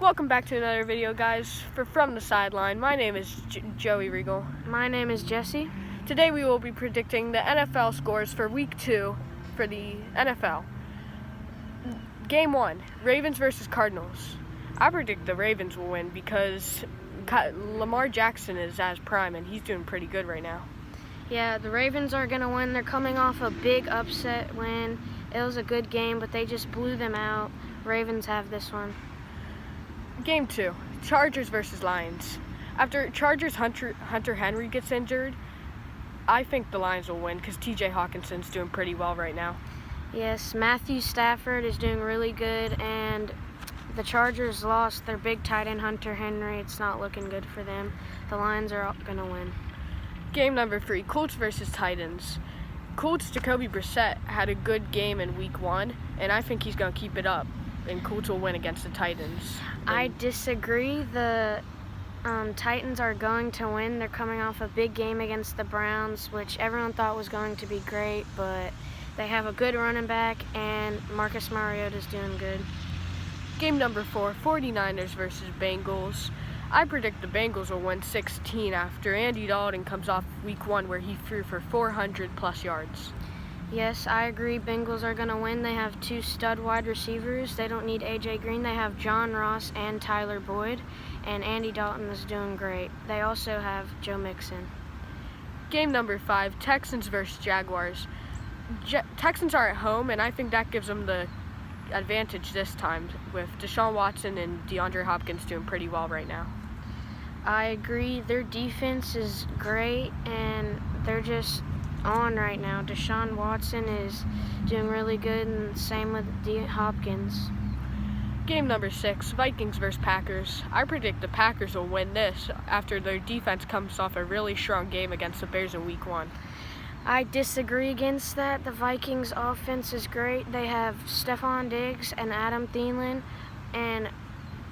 Welcome back to another video, guys, for From the Sideline. My name is Joey Regal. My name is Jesse. Today we will be predicting the NFL scores for Week 2 for the NFL. Game 1, Ravens versus Cardinals. I predict the Ravens will win because Lamar Jackson is at his prime and he's doing pretty good right now. Yeah, the Ravens are going to win. They're coming off a big upset win. It was a good game, but they just blew them out. Ravens have this one. Game 2, Chargers versus Lions. After Chargers Hunter Henry gets injured, I think the Lions will win because TJ Hawkinson's doing pretty well right now. Yes, Matthew Stafford is doing really good, and the Chargers lost their big tight end Hunter Henry. It's not looking good for them. The Lions are going to win. Game number 3, Colts versus Titans. Colts Jacoby Brissett had a good game in Week 1, and I think he's going to keep it up, and Colts will win against the Titans. I disagree. The Titans are going to win. They're coming off a big game against the Browns, which everyone thought was going to be great, but they have a good running back, and Marcus Mariota's doing good. Game number 4, 49ers versus Bengals. I predict the Bengals will win 16 after Andy Dalton comes off Week 1 where he threw for 400-plus yards. Yes, I agree. Bengals are going to win. They have two stud wide receivers. They don't need A.J. Green. They have John Ross and Tyler Boyd, and Andy Dalton is doing great. They also have Joe Mixon. Game number 5, Texans versus Jaguars. Texans are at home, and I think that gives them the advantage this time with Deshaun Watson and DeAndre Hopkins doing pretty well right now. I agree. Their defense is great, and they're just on right now. Deshaun Watson is doing really good, and same with Hopkins. Game number 6, Vikings versus Packers. I predict the Packers will win this after their defense comes off a really strong game against the Bears in Week 1. I disagree against that. The Vikings offense is great. They have Stephon Diggs and Adam Thielen, and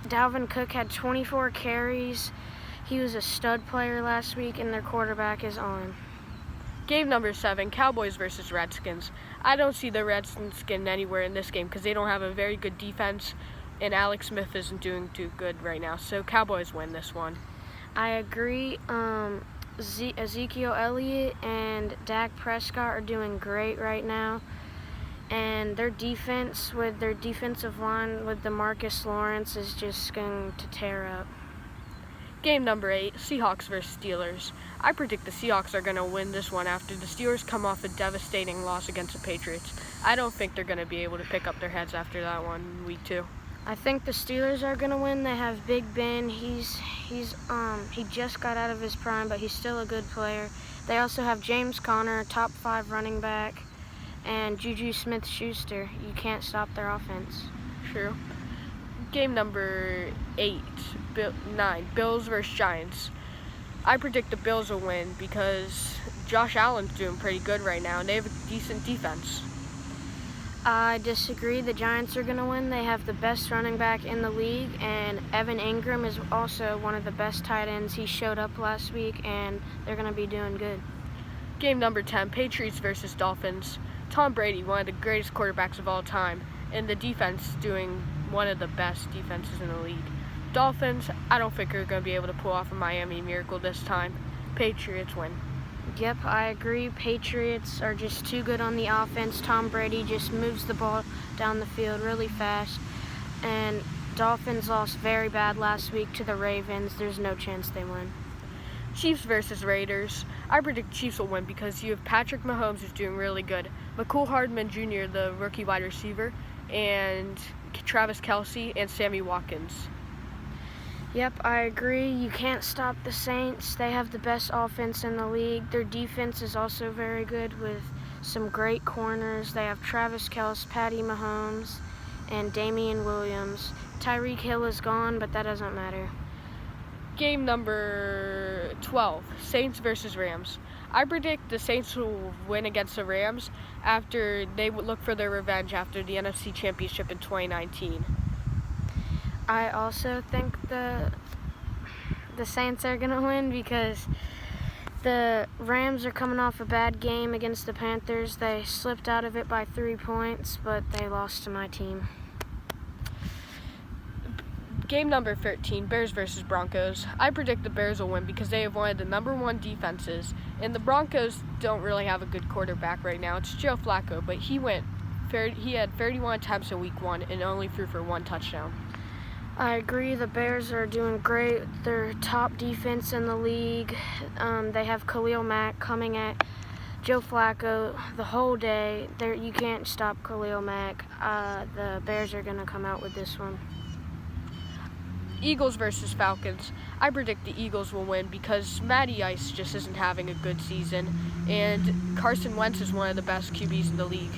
Dalvin Cook had 24 carries. He was a stud player last week, and their quarterback is on. Game number 7, Cowboys versus Redskins. I don't see the Redskins getting anywhere in this game because they don't have a very good defense, and Alex Smith isn't doing too good right now. So Cowboys win this one. I agree. Ezekiel Elliott and Dak Prescott are doing great right now. And their defense, with their defensive line with DeMarcus Lawrence, is just going to tear up. Game number 8, Seahawks versus Steelers. I predict the Seahawks are going to win this one after the Steelers come off a devastating loss against the Patriots. I don't think they're going to be able to pick up their heads after that one in Week 2. I think the Steelers are going to win. They have Big Ben. He just got out of his prime, but he's still a good player. They also have James Conner, top 5 running back, and Juju Smith-Schuster. You can't stop their offense. True. Game number 9, Bills versus Giants. I predict the Bills will win because Josh Allen's doing pretty good right now, and they have a decent defense. I disagree. The Giants are going to win. They have the best running back in the league, and Evan Ingram is also one of the best tight ends. He showed up last week, and they're going to be doing good. Game number 10, Patriots versus Dolphins. Tom Brady, one of the greatest quarterbacks of all time, and the defense doing one of the best defenses in the league. Dolphins, I don't think are going to be able to pull off a Miami miracle this time. Patriots win. Yep, I agree. Patriots are just too good on the offense. Tom Brady just moves the ball down the field really fast. And Dolphins lost very bad last week to the Ravens. There's no chance they win. Chiefs versus Raiders. I predict Chiefs will win because you have Patrick Mahomes who's doing really good, McCole Hardman Jr., the rookie wide receiver, and Travis Kelce and Sammy Watkins. Yep, I agree. You can't stop the Saints. They have the best offense in the league. Their defense is also very good with some great corners. They have Travis Kelce, Patty Mahomes, and Damian Williams. Tyreek Hill is gone, but that doesn't matter. Game number 12, Saints versus Rams. I predict the Saints will win against the Rams after they look for their revenge after the NFC Championship in 2019. I also think the Saints are going to win because the Rams are coming off a bad game against the Panthers. They slipped out of it by 3 points, but they lost to my team. Game number 13, Bears versus Broncos. I predict the Bears will win because they have one of the number one defenses, and the Broncos don't really have a good quarterback right now. It's Joe Flacco, but he had 31 attempts in week 1 and only threw for 1 touchdown. I agree. The Bears are doing great. They're top defense in the league. They have Khalil Mack coming at Joe Flacco the whole day. You can't stop Khalil Mack. The Bears are going to come out with this one. Eagles versus Falcons. I predict the Eagles will win because Matty Ice just isn't having a good season, and Carson Wentz is one of the best QBs in the league.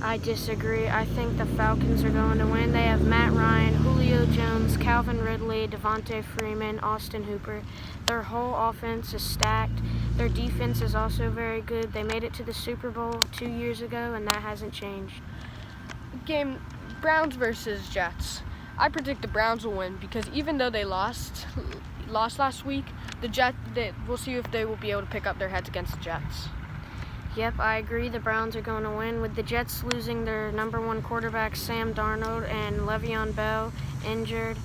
I disagree. I think the Falcons are going to win. They have Matt Ryan, Julio Jones, Calvin Ridley, Devontae Freeman, Austin Hooper. Their whole offense is stacked. Their defense is also very good. They made it to the Super Bowl 2 years ago, and that hasn't changed. Game Browns versus Jets. I predict the Browns will win because even though they lost last week, we'll see if they will be able to pick up their heads against the Jets. Yep, I agree. The Browns are going to win. With the Jets losing their number one quarterback, Sam Darnold, and Le'Veon Bell injured,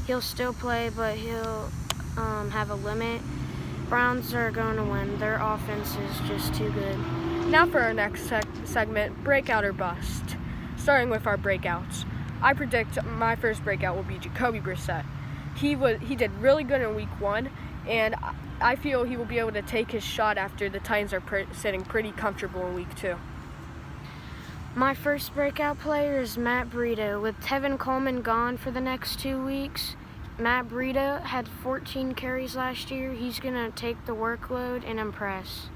he'll still play, but he'll have a limit. Browns are going to win. Their offense is just too good. Now for our next segment, Breakout or Bust. Starting with our breakouts. I predict my first breakout will be Jacoby Brissett. He did really good in week 1, and I feel he will be able to take his shot after the Titans are sitting pretty comfortable in week 2. My first breakout player is Matt Breida. With Tevin Coleman gone for the next 2 weeks, Matt Breida had 14 carries last year. He's going to take the workload and impress.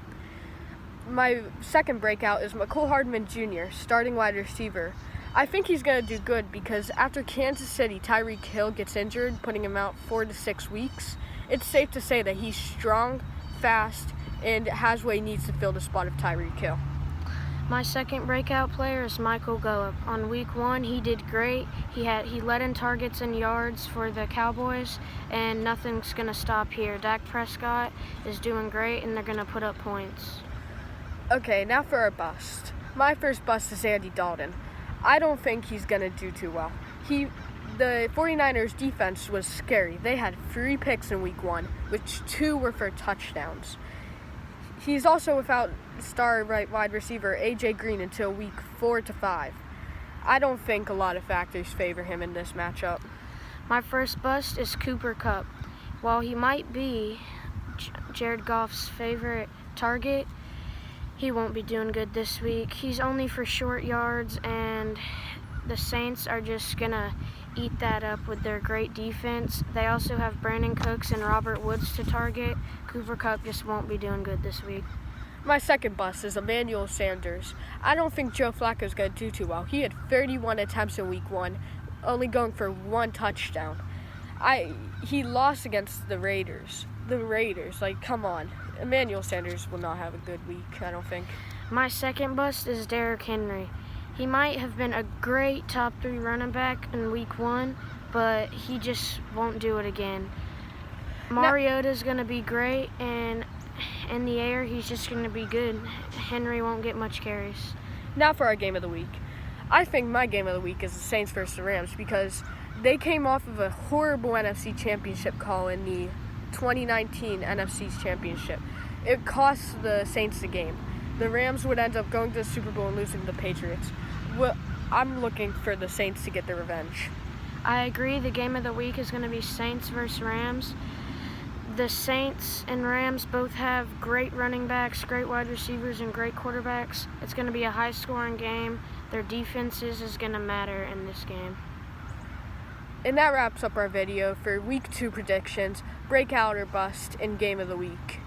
My second breakout is McCole Hardman Jr., starting wide receiver. I think he's going to do good because after Kansas City, Tyreek Hill gets injured, putting him out 4 to 6 weeks. It's safe to say that he's strong, fast, and has what he needs to fill the spot of Tyreek Hill. My second breakout player is Michael Gallup. On week 1, he did great. He led in targets and yards for the Cowboys, and nothing's going to stop here. Dak Prescott is doing great, and they're going to put up points. Okay, now for our bust. My first bust is Andy Dalton. I don't think he's going to do too well. The 49ers defense was scary. They had 3 picks in week 1, which 2 were for touchdowns. He's also without star wide receiver A.J. Green until week 4 to 5. I don't think a lot of factors favor him in this matchup. My first bust is Cooper Kupp. While he might be Jared Goff's favorite target, he won't be doing good this week. He's only for short yards, and the Saints are just going to eat that up with their great defense. They also have Brandon Cooks and Robert Woods to target. Cooper Kupp just won't be doing good this week. My second bust is Emmanuel Sanders. I don't think Joe Flacco is going to do too well. He had 31 attempts in week 1, only going for 1 touchdown. He lost against the Raiders. Come on. Emmanuel Sanders will not have a good week, I don't think. My second bust is Derrick Henry. He might have been a great top 3 running back in week 1, but he just won't do it again. Mariota's going to be great, and in the air, he's just going to be good. Henry won't get much carries. Now for our game of the week. I think my game of the week is the Saints versus the Rams because they came off of a horrible NFC Championship call in the 2019 NFC Championship. It cost the Saints the game. The Rams would end up going to the Super Bowl and losing to the Patriots. Well, I'm looking for the Saints to get their revenge. I agree. The game of the week is going to be Saints versus Rams. The Saints and Rams both have great running backs, great wide receivers, and great quarterbacks. It's going to be a high-scoring game. Their defenses is going to matter in this game. And that wraps up our video for Week 2 predictions, Breakout or Bust, and Game of the Week.